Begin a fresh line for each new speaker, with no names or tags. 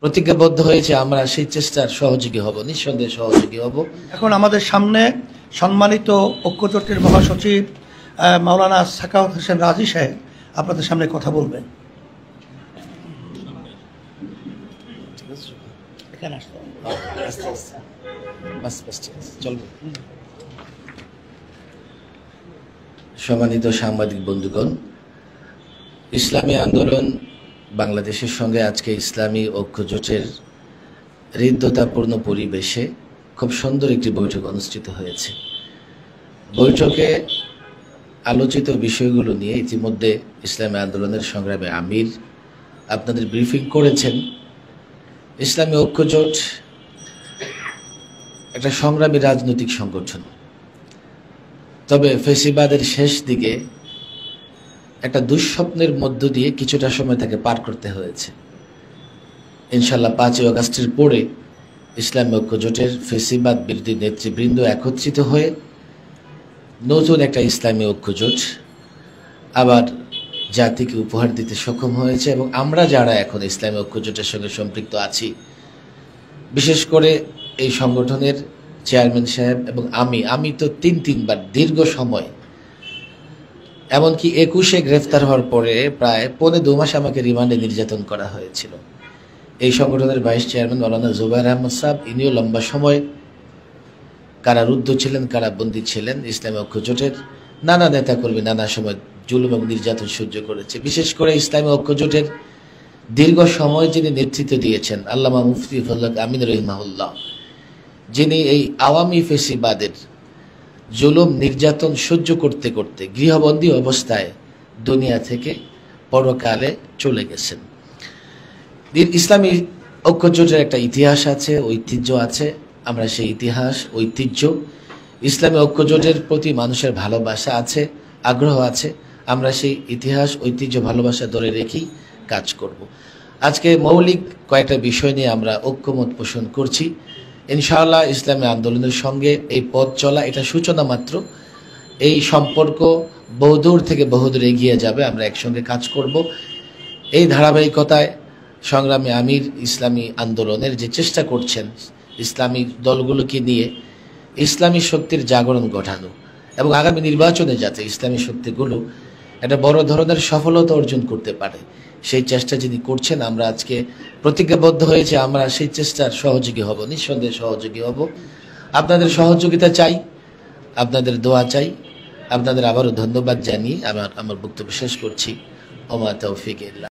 প্রতিজ্ঞাবদ্ধ হয়েছে আমরা সেই চেষ্টার সহযোগী হব, নিঃসন্দেহে সহযোগী হব।
এখন আমাদের সামনে সম্মানিত ঐক্যজোটের মহাসচিব মাওলানা সাখাওয়াত হোসেন রাজি সাহেব আপনাদের সামনে কথা বলবেন।
সম্মানিত সাংবাদিক বন্ধুগণ, ইসলামী আন্দোলন বাংলাদেশের সঙ্গে আজকে ইসলামী ঐক্যজোটের হৃদ্যতাপূর্ণ পরিবেশে খুব সুন্দর একটি বৈঠক অনুষ্ঠিত হয়েছে। বৈঠকে আলোচিত বিষয়গুলো নিয়ে ইতিমধ্যে ইসলামী আন্দোলনের সংগ্রামী আমির আপনাদের ব্রিফিং করেছেন। ইসলামী ঐক্যজোট একটা সংগ্রামী রাজনৈতিক সংগঠন, তবে ফেসিবাদের শেষ দিকে একটা দুঃস্বপ্নের মধ্য দিয়ে কিছুটা সময় তাকে পার করতে হয়েছে। ইনশাল্লাহ 5ই আগস্টের পরে ইসলামী ঐক্যজোটের ফেসিবাদ বিরোধী নেতৃবৃন্দ একত্রিত হয়ে নতুন একটা ইসলামী ঐক্যজোট আবার জাতিকে উপহার দিতে সক্ষম হয়েছে। এবং আমরা যারা এখন ইসলামী ঐক্যজোটের সঙ্গে সম্পৃক্ত আছি, বিশেষ করে এই সংগঠনের চেয়ারম্যান সাহেব এবং আমি তো তিনবার দীর্ঘ সময়, এমনকি 21-এ গ্রেফতার হওয়ার পরে প্রায় 2.5 মাস আমাকে রিমান্ডে নির্যাতন করা হয়েছিল। এই সংগঠনের ভাইস চেয়ারম্যান মাওলানা জুবায়ের আহমদ সাহেব, ইনিও লম্বা সময় কারারুদ্ধ ছিলেন, কারাবন্দী ছিলেন। ইসলামী ঐক্যজোটের নানা নেতাকর্মী নানা সময় জুলুম এবং নির্যাতন সহ্য করেছে। বিশেষ করে ইসলামী ঐক্যজোটের দীর্ঘ সময় যিনি নেতৃত্ব দিয়েছেন আল্লামা মুফতি ফজল আমিন রহিমাহুল্লাহ, যিনি এই আওয়ামী ফেসিবাদের জুলুম নির্যাতন সহ্য করতে করতে গৃহবন্দী অবস্থায় দুনিয়া থেকে পরকালে চলে গেছেন। ইসলামী ঐক্যজোটের একটা ইতিহাস আছে, ঐতিহ্য আছে। আমরা সেই ইতিহাস, ঐতিহ্য, ইসলামী ঐক্যজোটের প্রতি মানুষের ভালোবাসা আছে, আগ্রহ আছে। আমরা সেই ইতিহাস, ঐতিহ্য, ভালোবাসা ধরে রেখেই কাজ করব। আজকে মৌলিক কয়েকটা বিষয় নিয়ে আমরা ঐক্যমত পোষণ করছি। ইনশাআল্লাহ ইসলামী আন্দোলনের সঙ্গে এই পথ চলা এটা সূচনা মাত্র। এই সম্পর্ক বহুদূর থেকে বহুদূর এগিয়ে যাবে, আমরা একসঙ্গে কাজ করব। এই ধারাবাহিকতায় সংগ্রামী আমির ইসলামী আন্দোলনের যে চেষ্টা করছেন ইসলামী দলগুলোকে নিয়ে ইসলামী শক্তির জাগরণ ঘটানো এবং আগামী নির্বাচনে যাতে ইসলামী শক্তিগুলো একটা বড় ধরনের সফলতা অর্জন করতে পারে, সেই চেষ্টা যিনি করছেন, আমরা আজকে প্রতিজ্ঞাবদ্ধ হয়েছে আমরা সেই চেষ্টার সহযোগী হব, নিঃসন্দেহে সহযোগী হব। আপনাদের সহযোগিতা চাই, আপনাদের দোয়া চাই। আপনাদের আবারও ধন্যবাদ জানিয়ে আমার বক্তব্য শেষ করছি। ওমা তৌফিক ইল্লাহ।